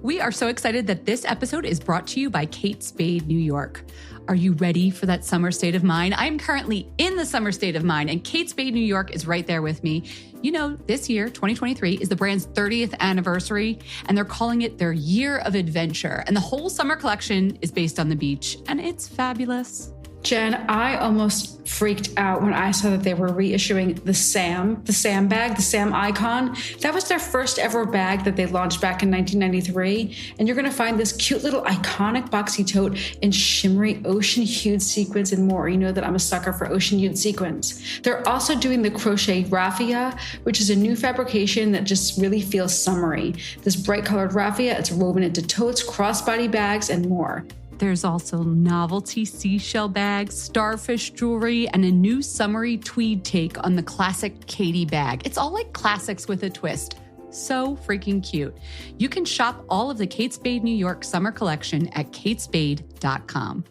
We are so excited that this episode is brought to you by Kate Spade New York. Are you ready for that summer state of mind? I'm currently in the summer state of mind, and Kate Spade New York is right there with me. You know, this year, 2023, is the brand's 30th anniversary, and they're calling it their year of adventure. And the whole summer collection is based on the beach, and it's fabulous. Jen, I almost freaked out when I saw that they were reissuing the Sam bag, the Sam icon. That was their first ever bag that they launched back in 1993. And you're going to find this cute little iconic boxy tote in shimmery ocean-hued sequins and more. You know that I'm a sucker for ocean-hued sequins. They're also doing the crochet raffia, which is a new fabrication that just really feels summery. This bright colored raffia, it's woven into totes, crossbody bags, and more. There's also novelty seashell bags, starfish jewelry, and a new summery tweed take on the classic Katie bag. It's all like classics with a twist. So freaking cute. You can shop all of the Kate Spade New York summer collection at katespade.com.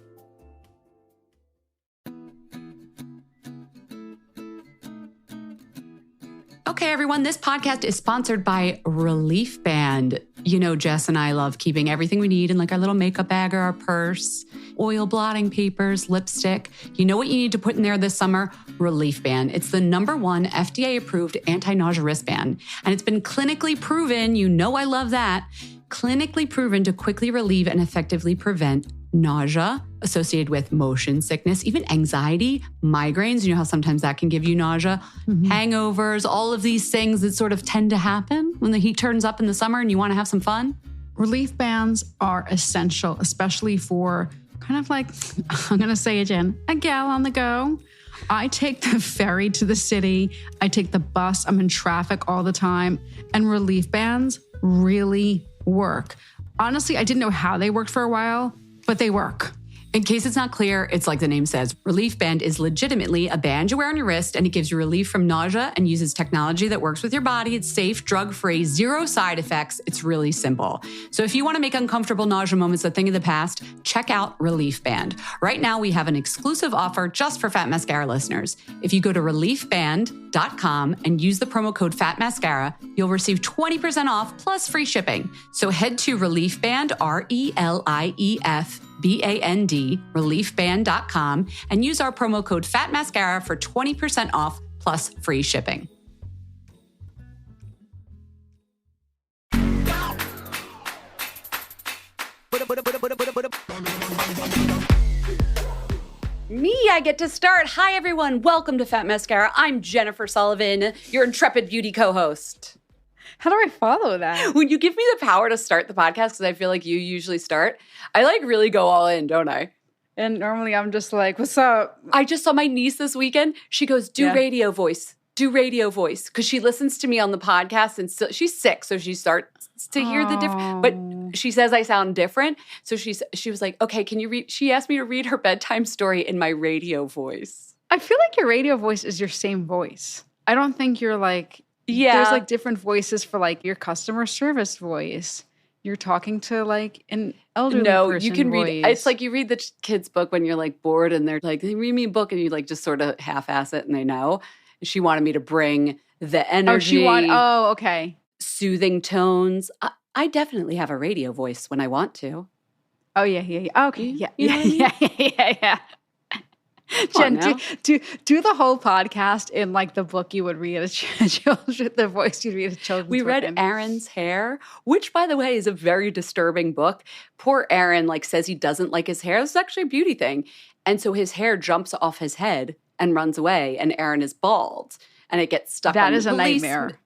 Okay, everyone, this podcast is sponsored by Relief Band. You know, Jess and I love keeping everything we need in like our little makeup bag or our purse, oil blotting papers, lipstick. You know what you need to put in there this summer? Relief Band. It's the #1 FDA-approved anti-nausea wristband. And it's been clinically proven, you know I love that, clinically proven to quickly relieve and effectively prevent nausea associated with motion sickness, even anxiety, migraines. You know how sometimes that can give you nausea, hangovers, all of these things that sort of tend to happen when the heat turns up in the summer and you want to have some fun. Relief bands are essential, especially for kind of like, I'm going to say it, Jen, a gal on the go. I take the ferry to the city. I take the bus. I'm in traffic all the time. And relief bands really work. Honestly, I didn't know how they worked for a while, but they work. In case it's not clear, it's like the name says. Relief Band is legitimately a band you wear on your wrist, and it gives you relief from nausea and uses technology that works with your body. It's safe, drug-free, zero side effects. It's really simple. So if you want to make uncomfortable nausea moments a thing of the past, check out Relief Band. Right now, we have an exclusive offer just for Fat Mascara listeners. If you go to reliefband.com and use the promo code FATMASCARA, you'll receive 20% off plus free shipping. So head to Relief Band, RELIEF BAND, reliefband.com, and use our promo code FATMASCARA for 20% off plus free shipping. I get to start. Hi, everyone. Welcome to Fat Mascara. I'm Jennifer Sullivan, your intrepid beauty co-host. How do I follow that? When you give me the power to start the podcast, because I feel like you usually start, I like really go all in, don't I? And normally I'm just like, what's up? I just saw my niece this weekend. She goes, do radio voice. Do radio voice. Because she listens to me on the podcast and still, she's 6, so she starts to hear the difference. But she says I sound different. So she was like, okay, can you read? She asked me to read her bedtime story in my radio voice. I feel like your radio voice is your same voice. I don't think you're like, there's like different voices for like your customer service voice. You're talking to like an elderly person. No, you can voice. read. It's like you read the kid's book when you're like bored and they're like, read me a book, and you like just sort of half-ass it and they know. She wanted me to bring the energy. Okay. Soothing tones. I definitely have a radio voice when I want to. Oh, yeah. Okay, yeah. Jen, do the whole podcast in like the book you would read as children, the voice you'd read as children. We read Aaron's Hair, which, by the way, is a very disturbing book. Poor Aaron like says he doesn't like his hair. This is actually a beauty thing. And so his hair jumps off his head and runs away, and Aaron is bald. And it gets stuck on the police. That is a nightmare.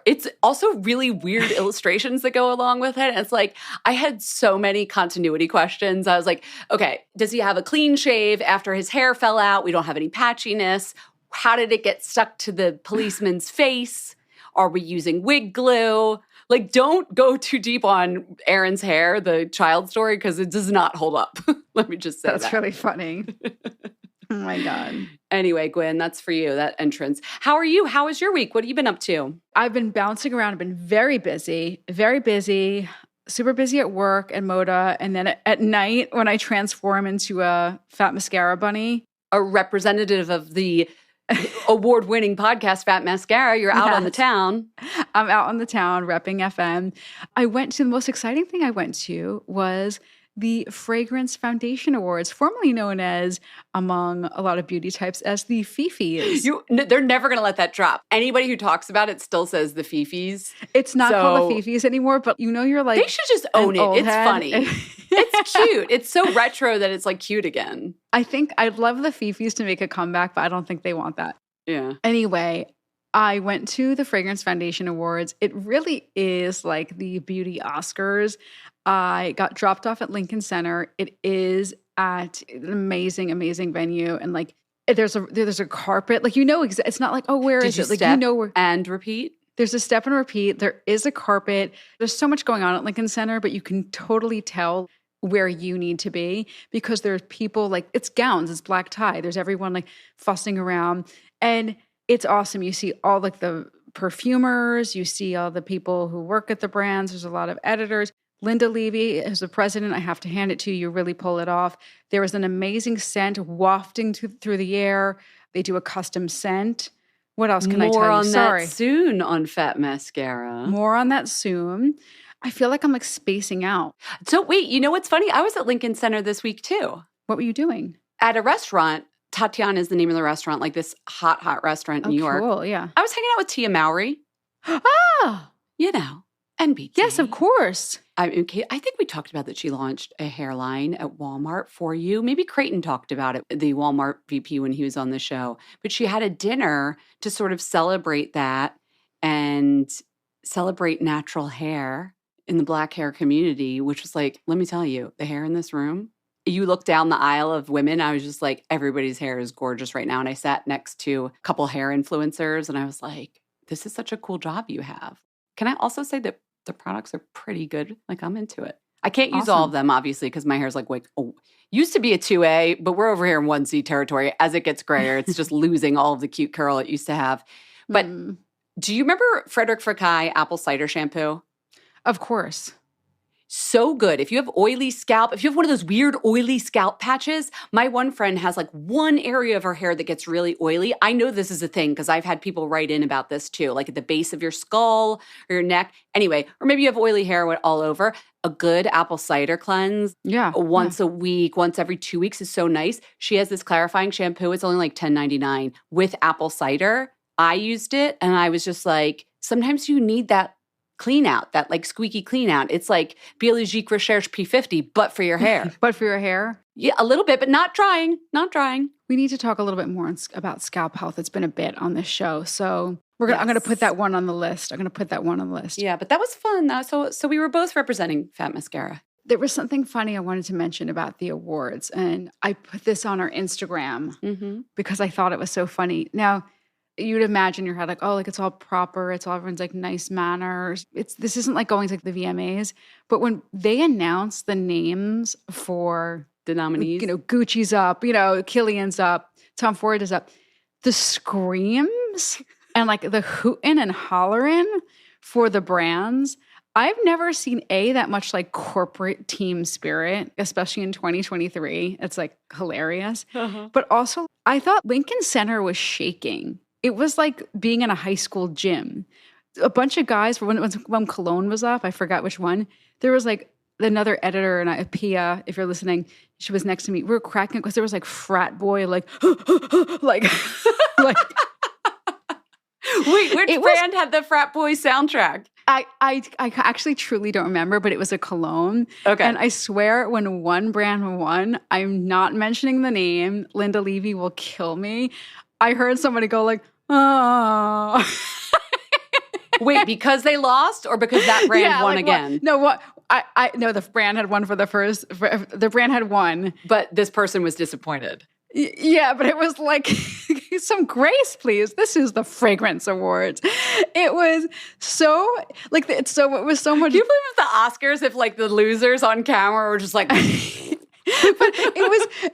It's also really weird illustrations that go along with it. And it's like, I had so many continuity questions. I was like, okay, does he have a clean shave after his hair fell out? We don't have any patchiness. How did it get stuck to the policeman's face? Are we using wig glue? Like, don't go too deep on Aaron's Hair, the child story, because it does not hold up. Let me just say That's really funny. Oh my God. Anyway, Gwen, that's for you, that entrance. How are you? How was your week? What have you been up to? I've been bouncing around. I've been very busy, super busy at work and Moda. And then at night when I transform into a Fat Mascara bunny. A representative of the award-winning podcast, Fat Mascara. You're out on the town. I'm out on the town repping FM. I went to the most exciting thing I went to was the Fragrance Foundation Awards, formerly known as, among a lot of beauty types, as the Fifis. They're never going to let that drop. Anybody who talks about it still says the Fifis. It's not called the Fifis anymore, but you're like, they should just own it. It's head. Funny. It's cute. It's so retro that it's like cute again. I think I'd love the Fifis to make a comeback, but I don't think they want that. Yeah. Anyway, I went to the Fragrance Foundation Awards. It really is like the beauty Oscars. I got dropped off at Lincoln Center. It is at an amazing, amazing venue. And like, there's a carpet. Like, it's not like, oh, where is it? Like, where. And repeat? There's a step and repeat. There is a carpet. There's so much going on at Lincoln Center, but you can totally tell where you need to be because there's people like, it's gowns, it's black tie. There's everyone like fussing around. And it's awesome. You see all like the perfumers, you see all the people who work at the brands. There's a lot of editors. Linda Levy as the president, I have to hand it to you. You really pull it off. There was an amazing scent wafting through the air. They do a custom scent. What else can I tell you? More on that soon on Fat Mascara. More on that soon. I feel like I'm like spacing out. So wait, you know what's funny? I was at Lincoln Center this week too. What were you doing? At a restaurant. Tatiana is the name of the restaurant, like this hot, hot restaurant in New York. Cool, yeah. I was hanging out with Tia Mowry. Ah! NBT. Yes, of course. I think we talked about that she launched a hairline at Walmart for you. Maybe Creighton talked about it, the Walmart VP, when he was on the show. But she had a dinner to sort of celebrate that and celebrate natural hair in the black hair community, which was like, let me tell you, the hair in this room, you look down the aisle of women, I was just like, everybody's hair is gorgeous right now. And I sat next to a couple hair influencers and I was like, this is such a cool job you have. Can I also say that the products are pretty good? Like, I'm into it. I can't use all of them, obviously, because my hair is like, used to be a 2A, but we're over here in 1C territory. As it gets grayer, it's just losing all of the cute curl it used to have. But do you remember Frederic Fekkai apple cider shampoo? Of course. So good. If you have oily scalp, if you have one of those weird oily scalp patches, my one friend has like one area of her hair that gets really oily. I know this is a thing because I've had people write in about this too, like at the base of your skull or your neck. Anyway, or maybe you have oily hair all over. A good apple cider cleanse once a week, once every 2 weeks is so nice. She has this clarifying shampoo. It's only like $10.99 with apple cider. I used it and I was just like, sometimes you need that clean out, that like squeaky clean out. It's like Biologique Recherche P50, but for your hair. But for your hair? Yeah, a little bit, but not drying, We need to talk a little bit more about scalp health. It's been a bit on this show. So I'm going to put that one on the list. Yeah, but that was fun. So we were both representing Fat Mascara. There was something funny I wanted to mention about the awards. And I put this on our Instagram because I thought it was so funny. Now, you'd imagine your head like, oh, like it's all proper. It's all everyone's like nice manners. This isn't like going to like the VMAs. But when they announced the names for the nominees, Gucci's up, Kilian's up, Tom Ford is up, the screams and like the hooting and hollering for the brands. I've never seen that much like corporate team spirit, especially in 2023. It's like hilarious. But also I thought Lincoln Center was shaking. It was like being in a high school gym. A bunch of guys, when Cologne was up, I forgot which one, there was like another editor, and Pia, if you're listening, she was next to me. We were cracking because there was like frat boy, like, like. Wait, which brand had the frat boy soundtrack? I actually truly don't remember, but it was a cologne. Okay. And I swear when one brand won, I'm not mentioning the name, Linda Levy will kill me. I heard somebody go like, oh. Wait, because they lost or because that brand won again? No, the brand had won the brand had won. But this person was disappointed. Yeah, but it was like, some grace, please. This is the Fragrance Awards. It was so, like, it was so much. Can you believe the Oscars if, like, the losers on camera were just like...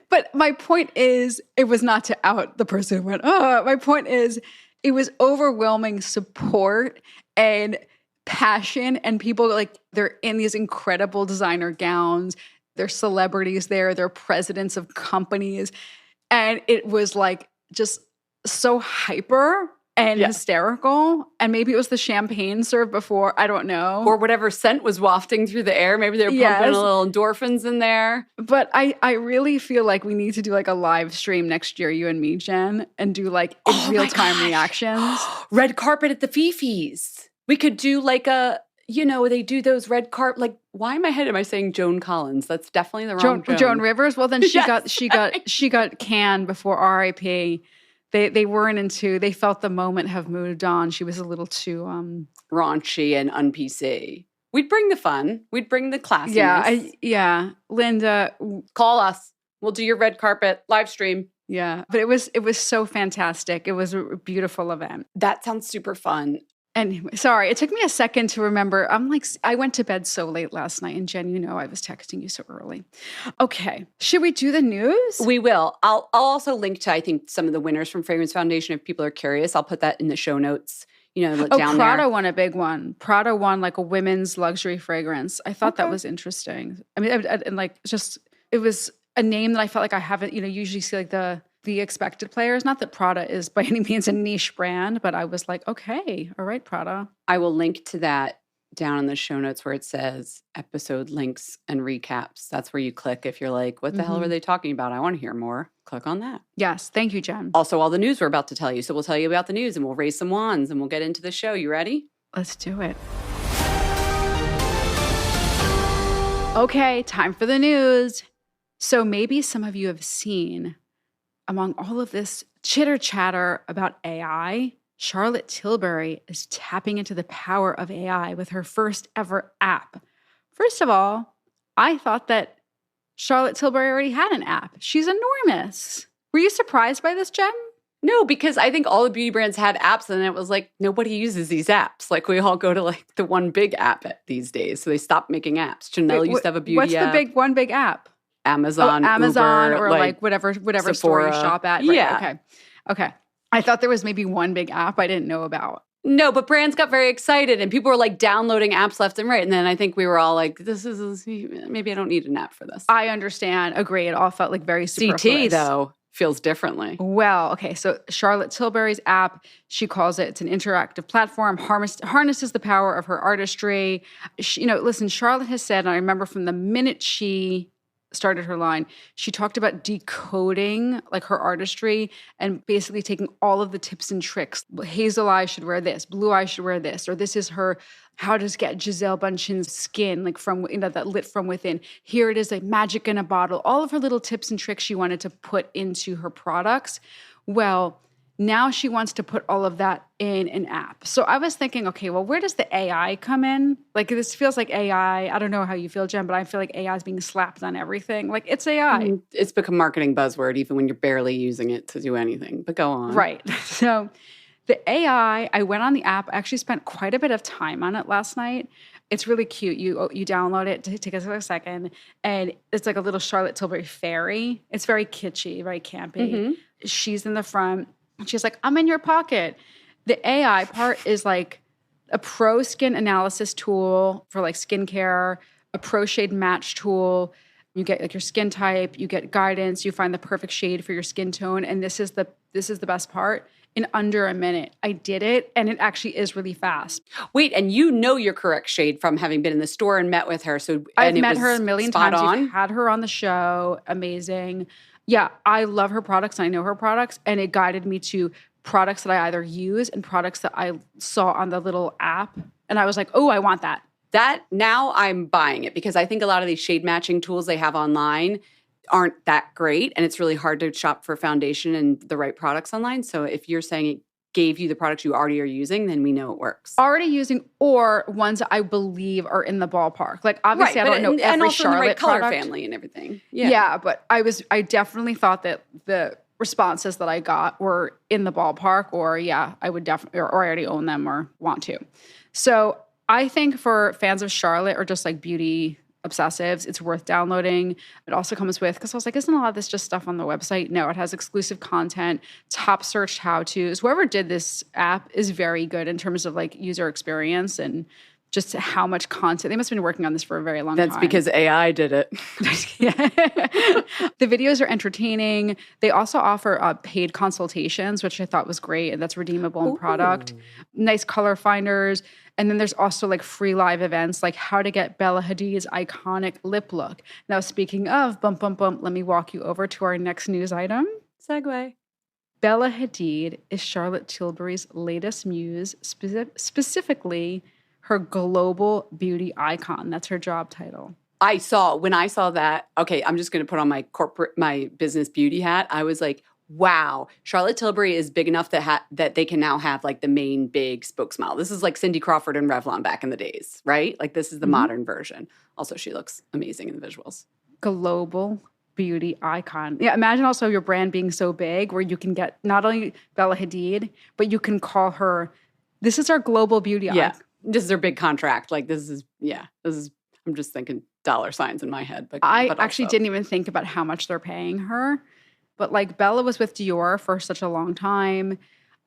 But my point is, it was not to out the person who went, oh, my point is, it was overwhelming support and passion, and people like, they're in these incredible designer gowns. They're celebrities there. They're presidents of companies. And it was like just so hyper and hysterical. And maybe it was the champagne served before. I don't know. Or whatever scent was wafting through the air. Maybe they were pumping a little endorphins in there. But I really feel like we need to do like a live stream next year, you and me, Jen, and do like real-time reactions. Red carpet at the Fifis. We could do like they do those red carpet, like, why in my head am I saying Joan Collins? That's definitely the wrong Joan Rivers. Well, then she got canned before RIP. They weren't into, they felt the moment have moved on. She was a little too raunchy and un-PC. We'd bring the fun. We'd bring the classiness. Yeah. Linda, call us. We'll do your red carpet live stream. Yeah. But it was so fantastic. It was a beautiful event. That sounds super fun. Anyway, sorry, it took me a second to remember. I went to bed so late last night, and Jen, I was texting you so early. Okay, should we do the news? We will. I'll also link to, I think, some of the winners from Fragrance Foundation if people are curious. I'll put that in the show notes. Down Prada there. Won a big one. Prada won like a women's luxury fragrance. I thought that was interesting. I mean, and like just it was a name that I felt like I haven't. Usually see like the expected players. Not that Prada is by any means a niche brand, but I was like, okay, all right, Prada. I will link to that down in the show notes where it says episode links and recaps. That's where you click if you're like, what the hell are they talking about? I want to hear more. Click on that. Yes. Thank you, Jen. Also, all the news we're about to tell you. So we'll tell you about the news and we'll raise some wands and we'll get into the show. You ready? Let's do it. Okay, time for the news. So maybe some of you have seen, among all of this chitter chatter about AI, Charlotte Tilbury is tapping into the power of AI with her first ever app. First of all, I thought that Charlotte Tilbury already had an app. She's enormous. Were you surprised by this, Jen? No, because I think all the beauty brands had apps and it was like, nobody uses these apps. Like we all go to like the one big app these days. So they stopped making apps. Chanel used to have a beauty app. What's the one big app? Amazon, Uber, or like whatever Sephora. Store you shop at. Right, yeah. Okay. I thought there was maybe one big app I didn't know about. No, but brands got very excited and people were like downloading apps left and right. And then I think we were all like, maybe I don't need an app for this. I understand. Agree. It all felt like very superfluous. CT, though, feels differently. Well, okay. So Charlotte Tilbury's app, she calls it's an interactive platform, harnesses the power of her artistry. Listen, Charlotte has said, and I remember from the minute she started her line, she talked about decoding like her artistry and basically taking all of the tips and tricks. Hazel eyes should wear this, blue eyes should wear this, or this is her how to get Giselle Bundchen's skin like from that lit from within. Here it is, like magic in a bottle. All of her little tips and tricks she wanted to put into her products. Well, now she wants to put all of that in an app. So I was thinking, okay, well, where does the AI come in? Like this feels like AI. I don't know how you feel, Jen, but I feel like AI is being slapped on everything. Like it's AI. It's become a marketing buzzword even when you're barely using it to do anything. But go on. Right. So the AI, I went on the app. I actually spent quite a bit of time on it last night. It's really cute. You download it, take a second, and it's like a little Charlotte Tilbury fairy. It's very kitschy, very campy. Mm-hmm. She's in the front. She's like, I'm in your pocket. The AI part is like a pro skin analysis tool for like skincare, a pro shade match tool. You get like your skin type, you get guidance, you find the perfect shade for your skin tone. And this is the best part. In under a minute, I did it, and it actually is really fast. Wait, and you know your correct shade from having been in the store and met with her. So I've met her a million times. On. You've had her on the show. Amazing. Yeah, I love her products. I know her products, and it guided me to products that I either use and products that I saw on the little app. And I was like, oh, I want that. Now I'm buying it because I think a lot of these shade matching tools they have online aren't that great. And it's really hard to shop for foundation and the right products online. So if you're saying it gave you the products you already are using, then we know it works. Already using or ones I believe are in the ballpark. Like obviously right, I don't know every and also Charlotte in the right color product. family and everything. Yeah, but I definitely thought that the responses that I got were in the ballpark or I would definitely or I already own them or want to. So I think for fans of Charlotte or just like beauty obsessives, it's worth downloading. It also comes with, because I was like, isn't a lot of this just stuff on the website? No, it has exclusive content, top searched how-tos. Whoever did this app is very good in terms of like user experience and just how much content. They must have been working on this for a very long That's time. because AI did it. The videos are entertaining. They also offer paid consultations, which I thought was great. And that's redeemable in product. Nice color finders. And then there's also like free live events, like how to get Bella Hadid's iconic lip look. Now, speaking of bump, bump, bump, let me walk you over to our next news item. Segue. Bella Hadid is Charlotte Tilbury's latest muse, specifically her global beauty icon. That's her job title. When I saw that, okay, I'm just going to put on my business beauty hat. I was like, wow, Charlotte Tilbury is big enough that they can now have like the main big spokesmodel. This is like Cindy Crawford and Revlon back in the days, right? Like this is the modern version. Also, she looks amazing in the visuals. Global beauty icon. Yeah, imagine also your brand being so big where you can get not only Bella Hadid, but you can call her, this is our global beauty icon. This is their big contract. Like I'm just thinking dollar signs in my head. But I but actually also didn't even think about how much they're paying her. But like Bella was with Dior for such a long time.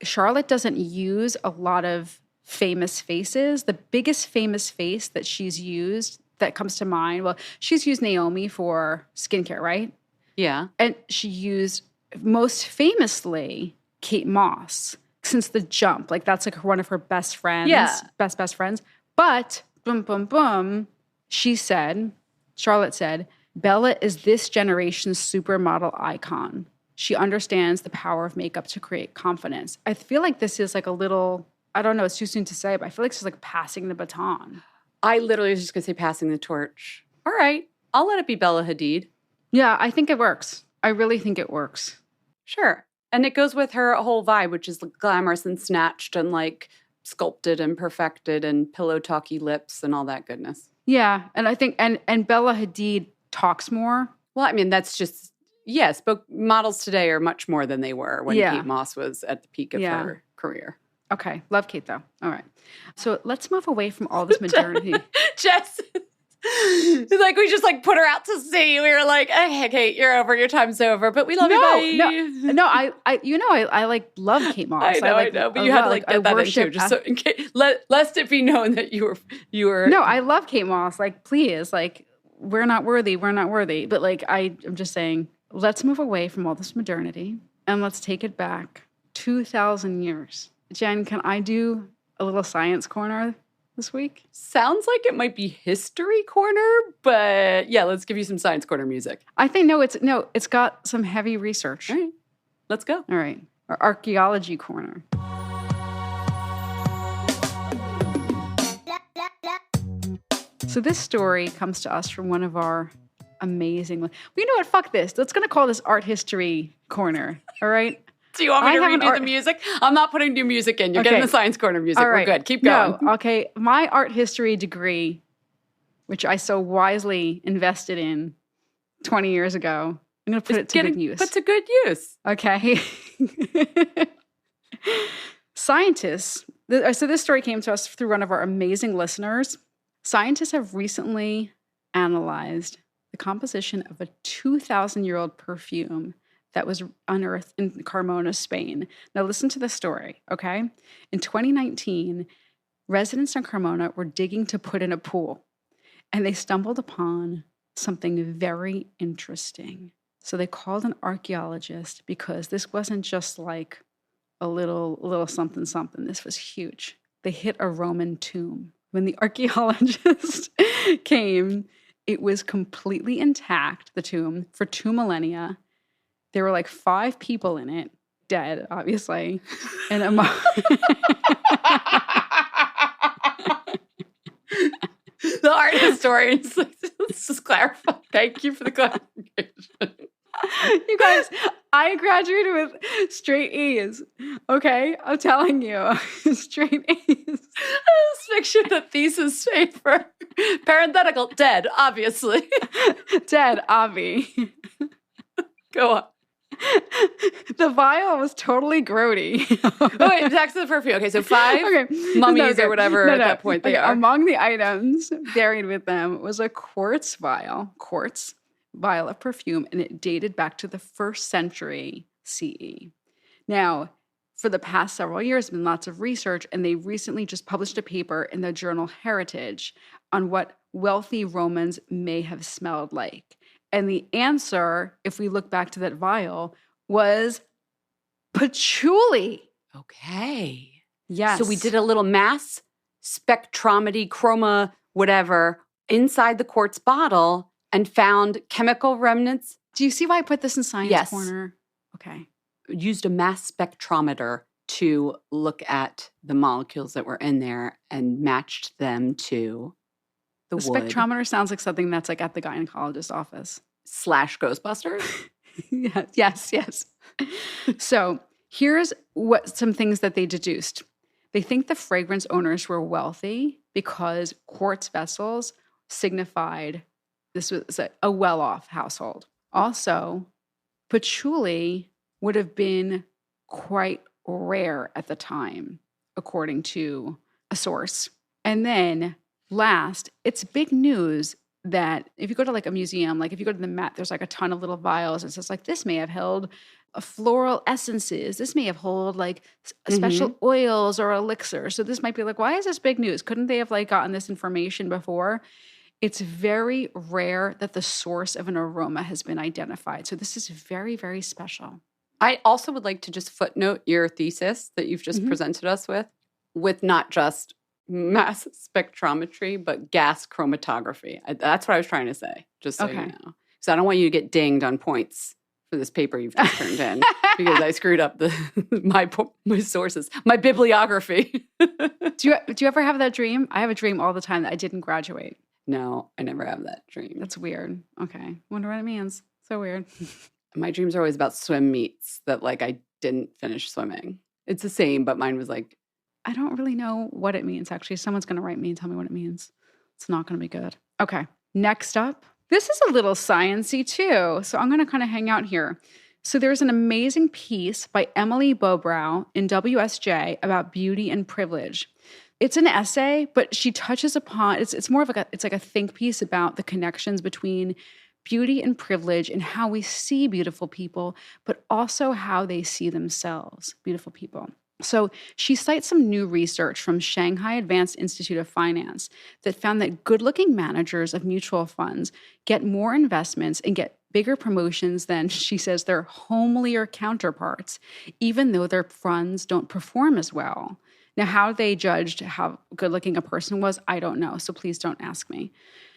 Charlotte doesn't use a lot of famous faces. The biggest famous face that she's used that comes to mind, well, she's used Naomi for skincare, right? Yeah. And she used, most famously, Kate Moss since the jump. Like that's like one of her best friends. Yeah. Best friends. But, boom, boom, boom, Charlotte said, Bella is this generation's supermodel icon. She understands the power of makeup to create confidence. I feel like this is like a little, I don't know, it's too soon to say, but I feel like she's like passing the baton. I literally was just going to say passing the torch. All right. I'll let it be Bella Hadid. Yeah, I think it works. I really think it works. Sure. And it goes with her whole vibe, which is glamorous and snatched and like sculpted and perfected and pillow talky lips and all that goodness. Yeah. And I think, and Bella Hadid talks more. Well, I mean, that's just, yes, but models today are much more than they were when Kate Moss was at the peak of her career. Okay. Love Kate, though. All right. So let's move away from all this modernity. Jess, like we just like put her out to sea. We were like, hey, Kate, you're over. Your time's over. But we love you, bye. No, I like love Kate Moss. I know. But you had to like get that in too, just so in case, lest it be known that you were. No, I love Kate Moss. Like, please, like, we're not worthy. But like, I'm just saying, let's move away from all this modernity and let's take it back 2,000 years. Jen, can I do a little science corner this week? Sounds like it might be history corner, but yeah, let's give you some science corner music. I think it's got some heavy research. All right, let's go. All right, our archaeology corner. So this story comes to us from one of our amazing. Well, you know what? Fuck this. Let's gonna call this art history corner. All right. Do you want me to redo the music? I'm not putting new music in. You're getting the science corner music. All right. We're good. Keep going. No, okay. My art history degree, which I so wisely invested in 20 years ago, I'm going to put it to good use. Put to good use. Okay. Scientists, so this story came to us through one of our amazing listeners. Scientists have recently analyzed the composition of a 2,000-year-old perfume that was unearthed in Carmona, Spain. Now listen to the story, okay? In 2019, residents in Carmona were digging to put in a pool, and they stumbled upon something very interesting. So they called an archaeologist because this wasn't just like a little something something. This was huge. They hit a Roman tomb. When the archaeologist came, it was completely intact, the tomb, for 2 millennia. There were like 5 people in it, dead, obviously. And among the art historians, let's just clarify. Thank you for the clarification. You guys, I graduated with straight E's. Okay? I'm telling you. Straight E's. Let's make sure the thesis paper. Parenthetical, dead, obviously. Dead, obvi. Go on. The vial was totally grody. Oh, wait, back to the perfume. Okay, so 5 mummies or whatever at that point they are. Among the items buried with them was a quartz vial of perfume, and it dated back to the 1st century CE. Now, for the past several years, there's been lots of research, and they recently just published a paper in the journal Heritage on what wealthy Romans may have smelled like. And the answer, if we look back to that vial, was patchouli. Okay. Yes. So we did a little mass spectrometry, chroma, whatever, inside the quartz bottle and found chemical remnants. Do you see why I put this in Science Corner? Okay. Used a mass spectrometer to look at the molecules that were in there and matched them to the wood. Spectrometer sounds like something that's like at the gynecologist's office. / Ghostbusters? Yes. So here's some things that they deduced. They think the fragrance owners were wealthy because quartz vessels signified this was a well-off household. Also, patchouli would have been quite rare at the time, according to a source. And then last, it's big news that if you go to like a museum, like if you go to the Met, there's like a ton of little vials. It says like, this may have held floral essences. This may have held like special oils or elixir. So this might be like, why is this big news? Couldn't they have like gotten this information before? It's very rare that the source of an aroma has been identified. So this is very, very special. I also would like to just footnote your thesis that you've just presented us with not just mass spectrometry, but gas chromatography. That's what I was trying to say, just so you know. Because I don't want you to get dinged on points for this paper you've just turned in because I screwed up my sources, my bibliography. Do you ever have that dream? I have a dream all the time that I didn't graduate. No, I never have that dream. That's weird. Okay. Wonder what it means. So weird. My dreams are always about swim meets that like I didn't finish swimming. It's the same, but mine was like, I don't really know what it means, actually. Someone's going to write me and tell me what it means. It's not going to be good. Okay. Next up. This is a little sciencey too, so I'm going to kind of hang out here. So there's an amazing piece by Emily Bobrow in WSJ about beauty and privilege. It's an essay, but she touches upon, it's more of it's like a think piece about the connections between beauty and privilege and how we see beautiful people, but also how they see themselves, beautiful people. So she cites some new research from Shanghai Advanced Institute of Finance that found that good-looking managers of mutual funds get more investments and get bigger promotions than, she says, their homelier counterparts, even though their funds don't perform as well. Now, how they judged how good-looking a person was, I don't know, so please don't ask me.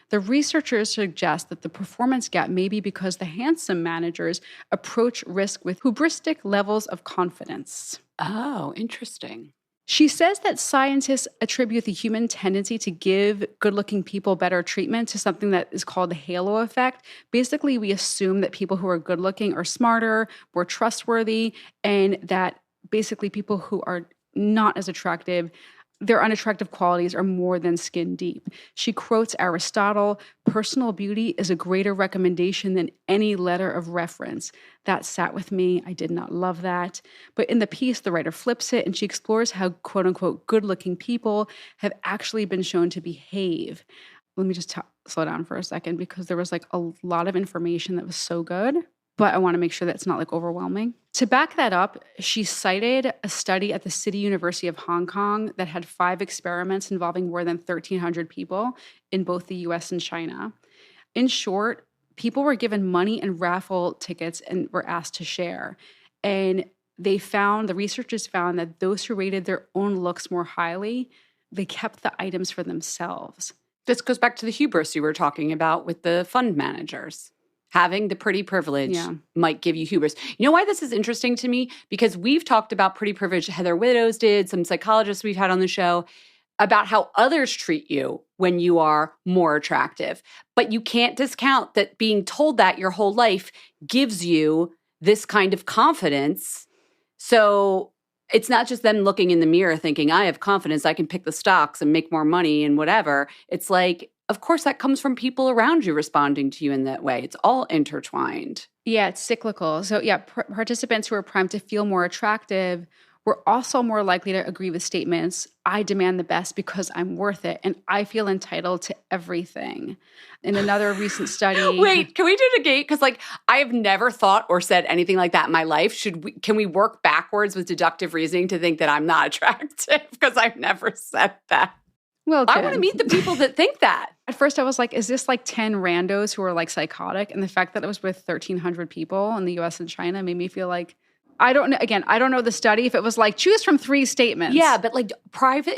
The researchers suggest that the performance gap may be because the handsome managers approach risk with hubristic levels of confidence. Oh, interesting. She says that scientists attribute the human tendency to give good-looking people better treatment to something that is called the halo effect. Basically, we assume that people who are good-looking are smarter, more trustworthy, and that basically people who are not as attractive, their unattractive qualities are more than skin deep. She quotes Aristotle, personal beauty is a greater recommendation than any letter of reference. That sat with me. I did not love that. But in the piece, the writer flips it and she explores how quote unquote good-looking people have actually been shown to behave. Let me just slow down for a second because there was like a lot of information that was so good, but I want to make sure that it's not like overwhelming. To back that up, she cited a study at the City University of Hong Kong that had 5 experiments involving more than 1,300 people in both the US and China. In short, people were given money and raffle tickets and were asked to share. And the researchers found that those who rated their own looks more highly, they kept the items for themselves. This goes back to the hubris you were talking about with the fund managers. Having the pretty privilege might give you hubris. You know why this is interesting to me? Because we've talked about pretty privilege. Heather Widdows did, some psychologists we've had on the show, about how others treat you when you are more attractive. But you can't discount that being told that your whole life gives you this kind of confidence. So it's not just them looking in the mirror thinking, I have confidence, I can pick the stocks and make more money and whatever. It's like, of course, that comes from people around you responding to you in that way. It's all intertwined. Yeah, it's cyclical. So yeah, participants who are primed to feel more attractive we're also more likely to agree with statements, I demand the best because I'm worth it and I feel entitled to everything. In another recent study. Wait, can we do negate? Because like I have never thought or said anything like that in my life. Can we work backwards with deductive reasoning to think that I'm not attractive? Because I've never said that. Well, I want to meet the people that think that. At first I was like, is this like 10 randos who are like psychotic? And the fact that it was with 1,300 people in the US and China made me feel like, I don't know the study. If it was like, choose from 3 statements. Yeah, but like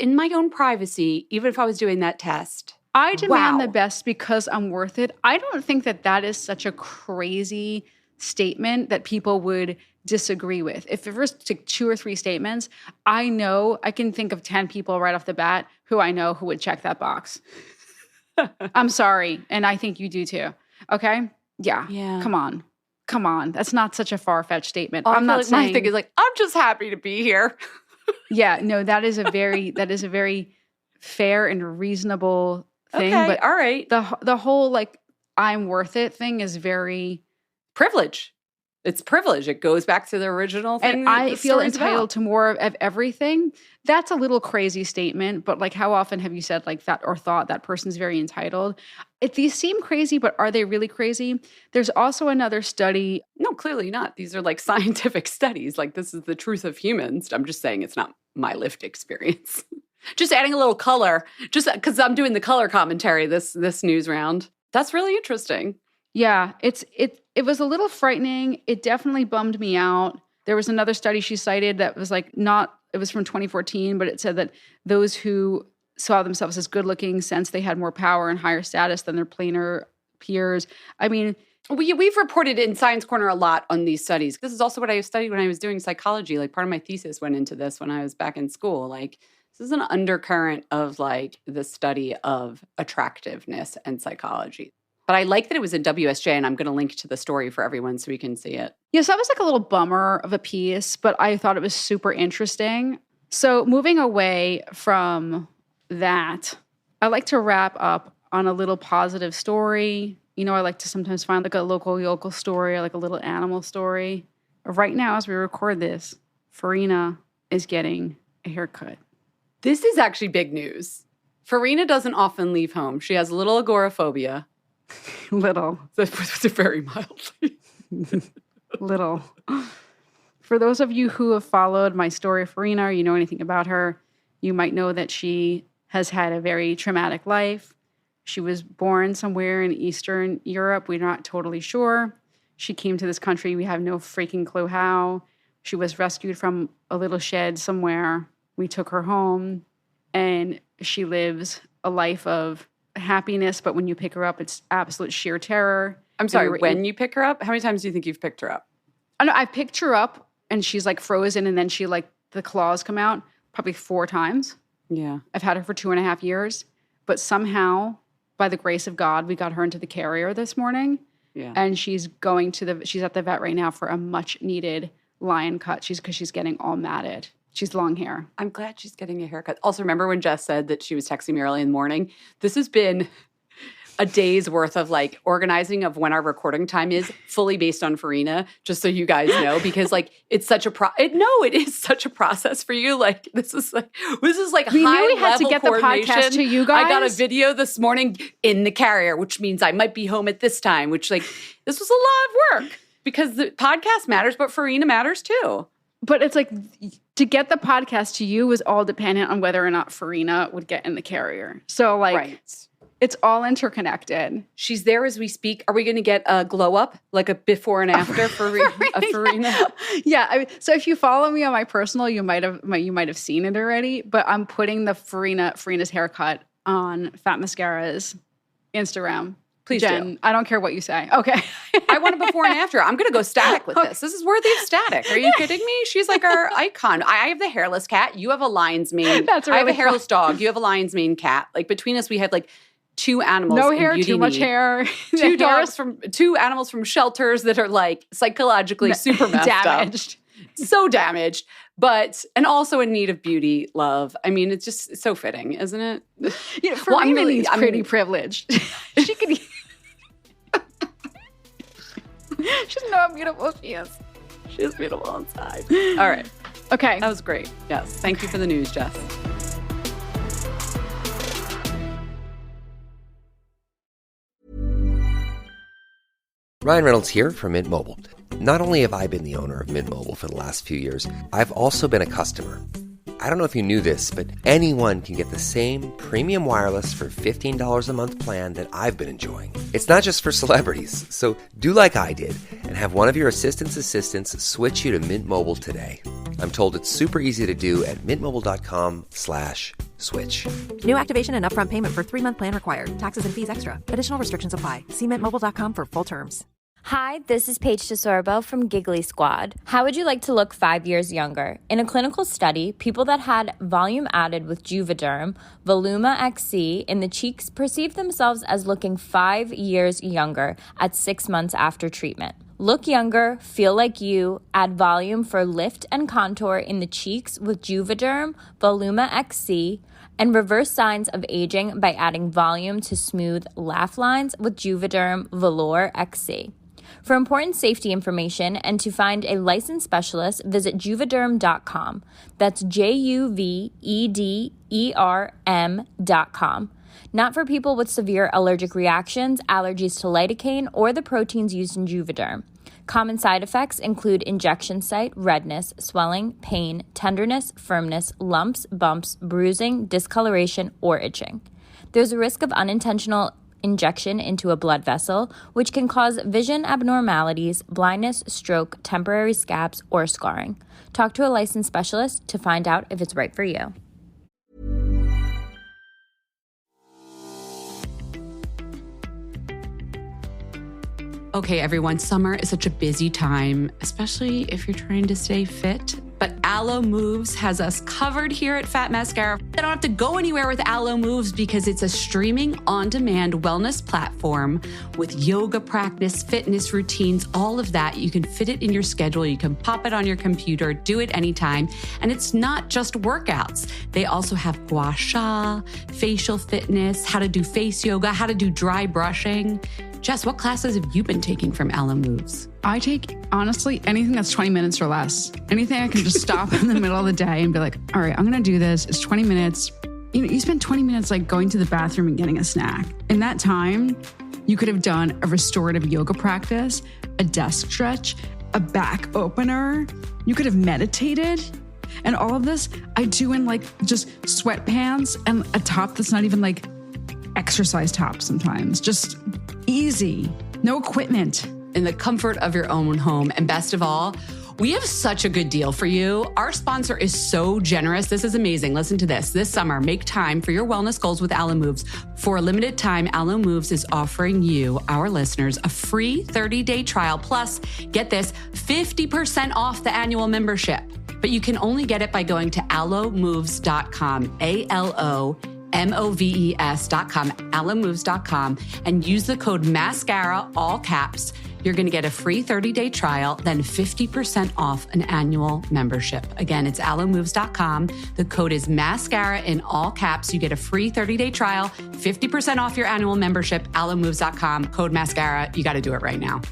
in my own privacy, even if I was doing that test. I demand the best because I'm worth it. I don't think that is such a crazy statement that people would disagree with. If it was to 2 or 3 statements, I know I can think of 10 people right off the bat who I know who would check that box. I'm sorry. And I think you do too. Okay? Yeah. Come on. That's not such a far-fetched statement. I'm not saying. My thing is like, I'm just happy to be here. Yeah. No, that is a very fair and reasonable thing. Okay, but all right. The whole like I'm worth it thing is very privilege. It's privilege. It goes back to the original thing. And I feel entitled to more of everything. That's a little crazy statement, but like how often have you said like that or thought that person's very entitled? These seem crazy, but are they really crazy? There's also another study. No, clearly not. These are like scientific studies. Like this is the truth of humans. I'm just saying it's not my lived experience. Just adding a little color, just because I'm doing the color commentary this news round. That's really interesting. Yeah, it was a little frightening. It definitely bummed me out. There was another study she cited that was like it was from 2014, but it said that those who saw themselves as good looking sensed they had more power and higher status than their plainer peers. I mean, we've reported in Science Corner a lot on these studies. This is also what I studied when I was doing psychology. Like part of my thesis went into this when I was back in school. Like this is an undercurrent of like the study of attractiveness and psychology. But I like that it was in WSJ, and I'm going to link to the story for everyone so we can see it. Yes, that was like a little bummer of a piece, but I thought it was super interesting. So moving away from that, I like to wrap up on a little positive story. You know, I like to sometimes find like a local yokel story or like a little animal story. Right now, as we record this, Farina is getting a haircut. This is actually big news. Farina doesn't often leave home. She has a little agoraphobia. Little. Very mildly. Little. For those of you who have followed my story of Farina, or you know anything about her, you might know that she has had a very traumatic life. She was born somewhere in Eastern Europe. We're not totally sure. She came to this country. We have no freaking clue how. She was rescued from a little shed somewhere. We took her home, and she lives a life of happiness, but when you pick her up, it's absolute sheer terror. I'm sorry, when you pick her up? How many times do you think you've picked her up? I picked her up, and she's like frozen, and then she like, the claws come out probably 4 times. Yeah. I've had her for 2.5 years, but somehow, by the grace of God, we got her into the carrier this morning. Yeah. And she's at the vet right now for a much needed lion cut. Because she's getting all matted. She's long hair. I'm glad she's getting a haircut. Also, remember when Jess said that she was texting me early in the morning? This has been a day's worth of like organizing of when our recording time is, fully based on Farina, just so you guys know, because like it's such a it is such a process for you. Like this is like we knew we had to get the podcast to you guys. I got a video this morning in the carrier, which means I might be home at this time, which like this was a lot of work because the podcast matters, but Farina matters too. But it's like to get the podcast to you was all dependent on whether or not Farina would get in the carrier. So like, right. It's all interconnected. She's there as we speak. Are we going to get a glow up, like a before and after for Farina? Yeah. I mean, so if you follow me on my personal, you might have seen it already. But I'm putting the Farina's haircut on Fat Mascara's Instagram. Please Jen, do. I don't care what you say. Okay. I want a before and after. I'm going to go static with this. This is worthy of static. Are you kidding me? She's like our icon. I have the hairless cat. You have a lion's mane. That's really I have a hairless dog. You have a lion's mane cat. Like between us, we have like 2 animals. No hair, too much hair. 2 animals from shelters that are like psychologically super messed damaged. Up. So damaged, and also in need of beauty, love. I mean, it's just so fitting, isn't it? You know, Farina's pretty privileged. She could. She doesn't know how beautiful she is. She is beautiful inside. All right. Okay. That was great. Yes. Thank you for the news, Jess. Ryan Reynolds here from Mint Mobile. Not only have I been the owner of Mint Mobile for the last few years, I've also been a customer. I don't know if you knew this, but anyone can get the same premium wireless for $15 a month plan that I've been enjoying. It's not just for celebrities. So do like I did and have one of your assistant's assistants switch you to Mint Mobile today. I'm told it's super easy to do at mintmobile.com/switch. New activation and upfront payment for 3-month plan required. Taxes and fees extra. Additional restrictions apply. See mintmobile.com for full terms. Hi, this is Paige DeSorbo from Giggly Squad. How would you like to look 5 years younger? In a clinical study, people that had volume added with Juvederm, Voluma XC, in the cheeks perceived themselves as looking 5 years younger at 6 months after treatment. Look younger, feel like you, add volume for lift and contour in the cheeks with Juvederm, Voluma XC, and reverse signs of aging by adding volume to smooth laugh lines with Juvederm Velour XC. For important safety information and to find a licensed specialist, visit juvederm.com. That's JUVEDERM.com. Not for people with severe allergic reactions, allergies to lidocaine, or the proteins used in Juvederm. Common side effects include injection site, redness, swelling, pain, tenderness, firmness, lumps, bumps, bruising, discoloration, or itching. There's a risk of unintentional injection into a blood vessel, which can cause vision abnormalities, blindness, stroke, temporary scabs, or scarring. Talk to a licensed specialist to find out if it's right for you. Okay, everyone, summer is such a busy time, especially if you're trying to stay fit. But Aloe Moves has us covered here at Fat Mascara. I don't have to go anywhere with Aloe Moves because it's a streaming on-demand wellness platform with yoga practice, fitness routines, all of that. You can fit it in your schedule. You can pop it on your computer, do it anytime. And it's not just workouts. They also have gua sha, facial fitness, how to do face yoga, how to do dry brushing. Jess, what classes have you been taking from Aloe Moves? I take, honestly, anything that's 20 minutes or less. Anything I can just stop in the middle of the day and be like, all right, I'm going to do this. It's 20 minutes. You know, you spend 20 minutes like going to the bathroom and getting a snack. In that time, you could have done a restorative yoga practice, a desk stretch, a back opener. You could have meditated. And all of this I do in like just sweatpants and a top that's not even like exercise top sometimes. Just easy, no equipment. In the comfort of your own home. And best of all, we have such a good deal for you. Our sponsor is so generous. This is amazing. Listen to this. This summer, make time for your wellness goals with Aloe Moves. For a limited time, Aloe Moves is offering you, our listeners, a free 30-day trial. Plus, get this, 50% off the annual membership. But you can only get it by going to aloemoves.com, ALOMOVES.com, aloemoves.com, and use the code MASCARA, all caps. You're going to get a free 30-day trial, then 50% off an annual membership. Again, it's aloemoves.com. The code is MASCARA in all caps. You get a free 30-day trial, 50% off your annual membership, aloemoves.com, code MASCARA. You got to do it right now.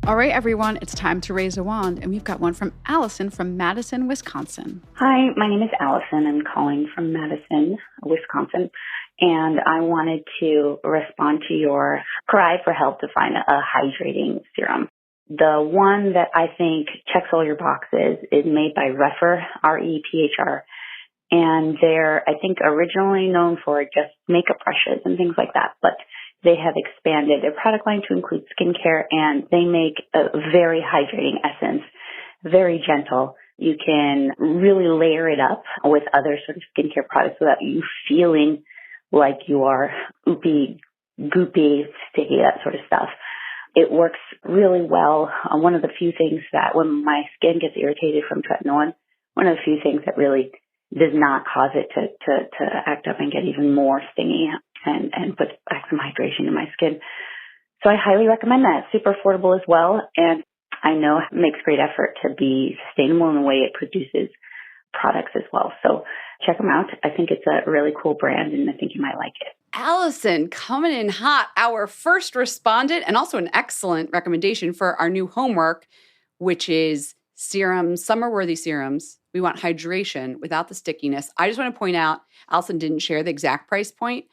All right, everyone, it's time to raise a wand. And we've got one from Allison from Madison, Wisconsin. Hi, my name is Allison. I'm calling from Madison, Wisconsin. And I wanted to respond to your cry for help to find a hydrating serum. The one that I think checks all your boxes is made by Rephr, R-E-P-H-R. And they're, I think, originally known for just makeup brushes and things like that. But they have expanded their product line to include skincare, and they make a very hydrating essence, very gentle. You can really layer it up with other sort of skincare products without you feeling like you are oopy, goopy, sticky, that sort of stuff. It works really well. One of the few things that when my skin gets irritated from tretinoin, one of the few things that really does not cause it to act up and get even more stingy and put back some hydration in my skin. So I highly recommend that. It's super affordable as well. And I know it makes great effort to be sustainable in the way it produces products as well. So check them out. I think it's a really cool brand, and I think you might like it. Allison coming in hot, our first respondent, and also an excellent recommendation for our new homework, which is serums, summer-worthy serums. We want hydration without the stickiness. I just want to point out, Allison didn't share the exact price point,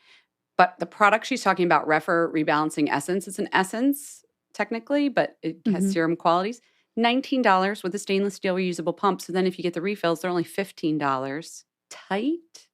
but the product she's talking about, Refer Rebalancing Essence, it's an essence technically, but it has serum qualities. $19 with a stainless steel reusable pump. So then if you get the refills, they're only $15. Tight?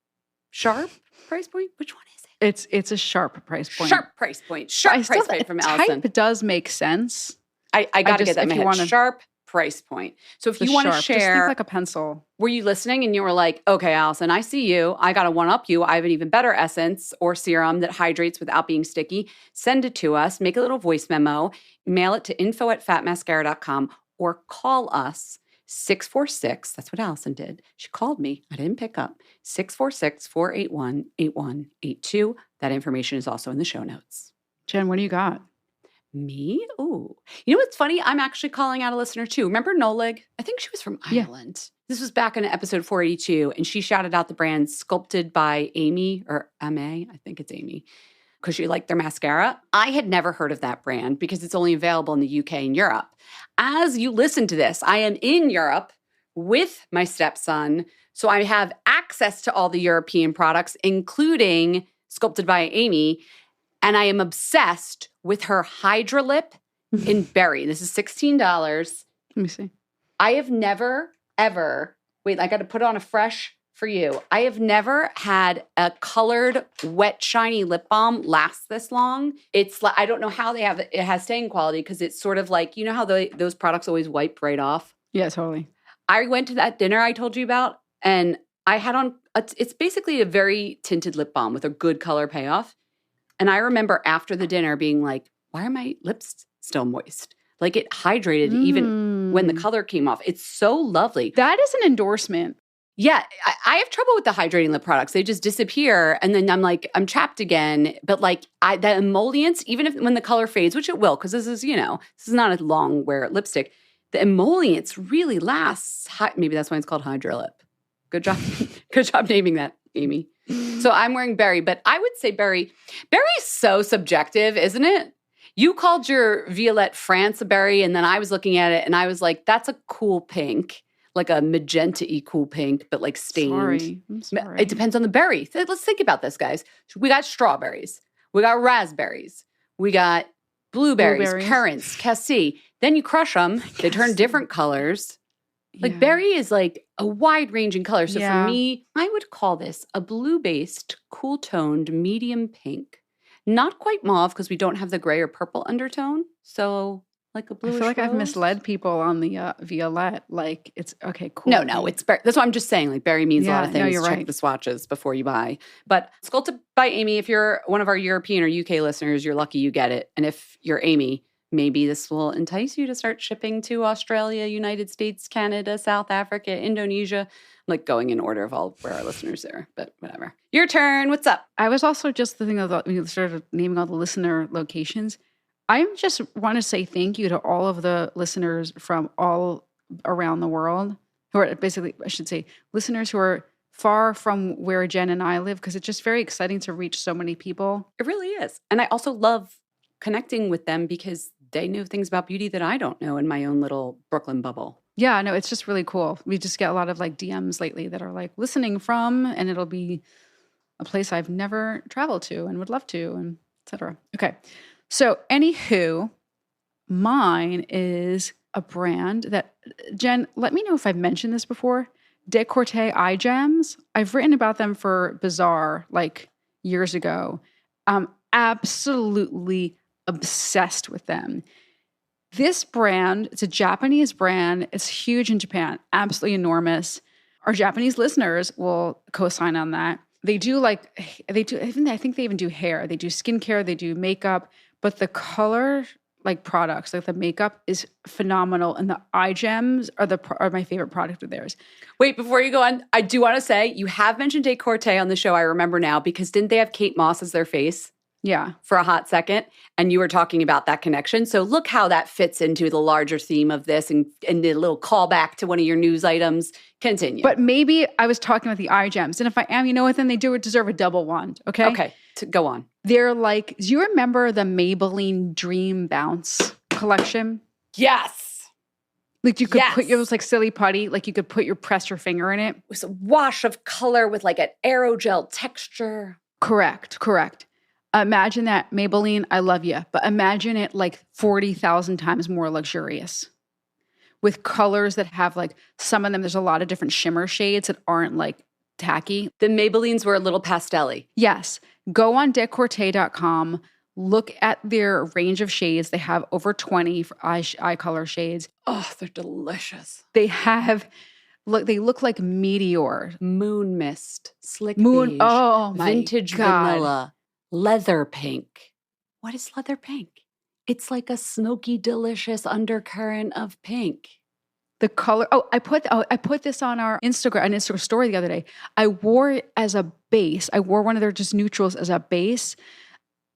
Sharp price point? Which one is it? It's a sharp price point. Sharp price point. Sharp price point from Allison. Type does make sense. I got to get that in my head. Wanna, sharp price point. So if you want to share. Just think like a pencil. Were you listening and you were like, okay, Allison, I see you. I got to one-up you. I have an even better essence or serum that hydrates without being sticky. Send it to us. Make a little voice memo. Mail it to info@fatmascara.com or call us 646. That's what Allison did. She called me. I didn't pick up. 646-481-8182. That information is also in the show notes. Jen, what do you got? Me? Ooh. You know what's funny? I'm actually calling out a listener too. Remember Nolig? I think she was from Ireland. This was back in episode 482, and she shouted out the brand Sculpted by Amy, or M.A., I think it's Amy, because she liked their mascara. I had never heard of that brand because it's only available in the UK and Europe. As you listen to this, I am in Europe with my stepson, so I have access to all the European products, including Sculpted by Amy, and I am obsessed with her Hydra Lip in Berry. This is $16. Let me see. I have never, ever, wait, I got to put on a fresh for you. I have never had a colored, wet, shiny lip balm last this long. It's like, I don't know how they have it. It has staying quality because it's sort of like, you know how those products always wipe right off? Yeah, totally. I went to that dinner I told you about, and I had on, it's basically a very tinted lip balm with a good color payoff. And I remember after the dinner being like, why are my lips still moist? Like it hydrated even when the color came off. It's so lovely. That is an endorsement. Yeah, I have trouble with the hydrating lip products. They just disappear, and then I'm like, I'm trapped again. But like that emollients, even if when the color fades, which it will, because this is not a long wear lipstick. The emollients really lasts. Maybe that's why it's called Hydra Lip. Good job, good job naming that, Amy. So I'm wearing Berry, but I would say Berry's so subjective, isn't it? You called your Violette France a berry, and then I was looking at it, and I was like, that's a cool pink. Like a magenta-y cool pink, but like stained. I'm sorry. It depends on the berry. Let's think about this, guys. We got strawberries. We got raspberries. We got blueberries. Currants, cassis. Then you crush them. They turn different colors. Like berry is like a wide-ranging color. So for me, I would call this a blue-based, cool-toned, medium pink. Not quite mauve because we don't have the gray or purple undertone. So like a bluish I feel like rose. I've misled people on the Violette. Like it's okay, cool. No, it's berry. That's what I'm just saying. Like berry means a lot of things. No, you're Check right. the swatches before you buy. But Sculpted by Amy, if you're one of our European or UK listeners, you're lucky you get it. And if you're Amy, maybe this will entice you to start shipping to Australia, United States, Canada, South Africa, Indonesia. I'm like going in order of all where our listeners are, but whatever. Your turn. What's up? I was also just thinking of when you started naming all the listener locations. I just want to say thank you to all of the listeners from all around the world who are basically, I should say, listeners who are far from where Jen and I live, because it's just very exciting to reach so many people. It really is. And I also love connecting with them because they know things about beauty that I don't know in my own little Brooklyn bubble. Yeah, no, it's just really cool. We just get a lot of like DMs lately that are like listening from, and it'll be a place I've never traveled to and would love to, and et cetera. Okay. So anywho, mine is a brand that, Jen, let me know if I've mentioned this before. Décolleté eye gems. I've written about them for Bazaar like years ago. I'm absolutely obsessed with them. This brand, it's a Japanese brand. It's huge in Japan, absolutely enormous. Our Japanese listeners will co-sign on that. I think they even do hair. They do skincare, they do makeup. But the color, like products, like the makeup is phenomenal. And the eye gems are my favorite product of theirs. Wait, before you go on, I do want to say you have mentioned Décolleté on the show, I remember now, because didn't they have Kate Moss as their face? Yeah. for a hot second, and you were talking about that connection. So look how that fits into the larger theme of this and the little callback to one of your news items. Continue. But maybe I was talking about the eye gems. And if I am, you know what, then they deserve a double wand, okay? Okay, go on. They're like, do you remember the Maybelline Dream Bounce collection? Yes. Like you could Yes. put, it was like silly putty, like you could press your finger in it. It was a wash of color with like an aerogel texture. Correct. Imagine that, Maybelline, I love you, but imagine it like 40,000 times more luxurious with colors that have like, some of them, there's a lot of different shimmer shades that aren't like tacky. The Maybellines were a little pastel-y. Yes. Go on decorte.com, look at their range of shades. They have over 20 for eye color shades. Oh, they're delicious. They look like meteor. Moon mist, slick Moon, beige, oh my vintage God. vanilla, leather pink. What is leather pink? It's like a smoky, delicious undercurrent of pink. The color. I put this on our Instagram story the other day. I wore it as a base. I wore one of their just neutrals as a base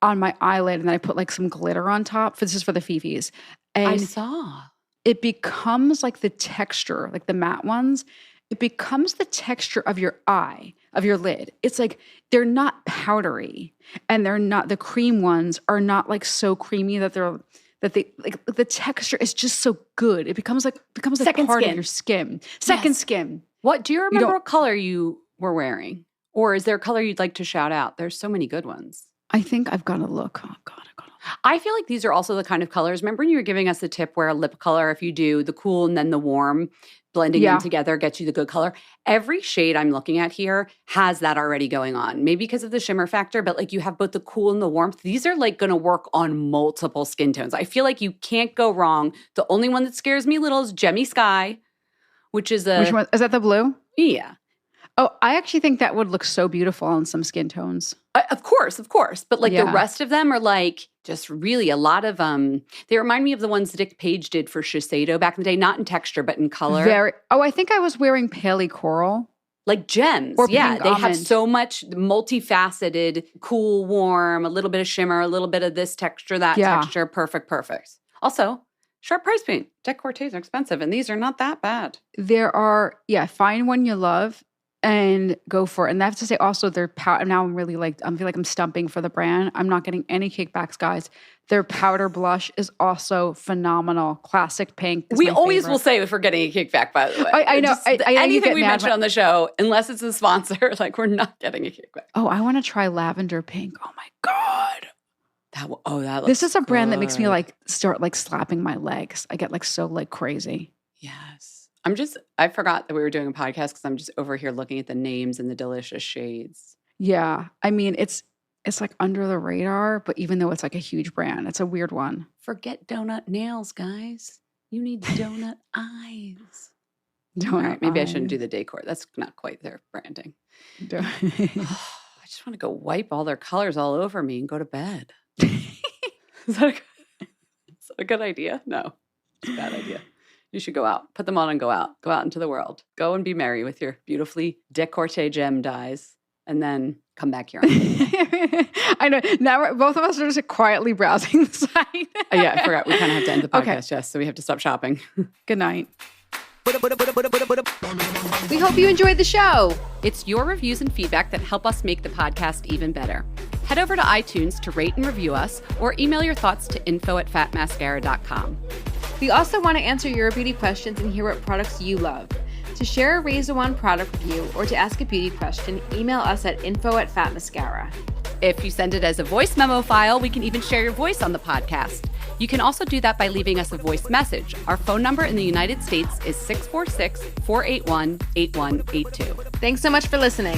on my eyelid, and then I put like some glitter on top. This is for the Fifis. And I saw. it becomes like the texture, like the matte ones. It becomes the texture of your eye, of your lid. It's like they're not powdery, and they're not, the cream ones are not like so creamy that they like, the texture is just so good. It becomes like Second part skin. of your skin. Second skin. What do you remember don't- what color you were wearing? Or is there a color you'd like to shout out? There's so many good ones. I think I've got to look. Oh God, I've got to look. I feel like these are also the kind of colors. Remember when you were giving us the tip where a lip color, if you do the cool and then the warm, blending them together gets you the good color. Every shade I'm looking at here has that already going on. Maybe because of the shimmer factor, but like you have both the cool and the warmth. These are like going to work on multiple skin tones. I feel like you can't go wrong. The only one that scares me a little is Gemmy Sky, which is Which one? Is that the blue? Yeah. Oh, I actually think that would look so beautiful on some skin tones. Of course. But like the Yeah. rest of them are like just really a lot of they remind me of the ones Dick Page did for Shiseido back in the day, not in texture, but in color. I think I was wearing paley coral. Like gems. Or Yeah, pink they have almond. so much multifaceted, cool, warm, a little bit of shimmer, a little bit of this texture, that Yeah. texture. Perfect. Also, sharp price point. Decortes are expensive, and these are not that bad. There are, find one you love and go for it. And I have to say also their powder, now I feel like I'm stumping for the brand. I'm not getting any kickbacks, guys. Their powder blush is also phenomenal. Classic pink. Is We my always favorite. will say if we're getting a kickback, by the way. I know. Just I know you anything get we mad mention when- on the show, unless it's a sponsor, like we're not getting a kickback. Oh, I want to try lavender pink. Oh my God. That looks This is a brand that makes me good. like start like slapping my legs. I get like so like crazy. Yes. I forgot that we were doing a podcast because I'm just over here looking at the names and the delicious shades. Yeah. I mean, it's like under the radar, but even though it's like a huge brand, it's a weird one. Forget donut nails, guys. You need donut eyes. Don't All right, maybe I shouldn't do the decor. That's not quite their branding. Don't. I just want to go wipe all their colors all over me and go to bed. Is that a good idea? No, it's a bad idea. You should go out, put them on and go out into the world. Go and be merry with your beautifully decorte gem dyes and then come back here. I know. Now both of us are just quietly browsing the site. Yeah, I forgot. We kind of have to end the podcast, Okay. Jess, so we have to stop shopping. Good night. We hope you enjoyed the show. It's your reviews and feedback that help us make the podcast even better. Head over to iTunes to rate and review us or email your thoughts to info@fatmascara.com. We also want to answer your beauty questions and hear what products you love. To share a Razor One product review or to ask a beauty question, email us at info@fatmascara. If you send it as a voice memo file, we can even share your voice on the podcast. You can also do that by leaving us a voice message. Our phone number in the United States is 646-481-8182. Thanks so much for listening.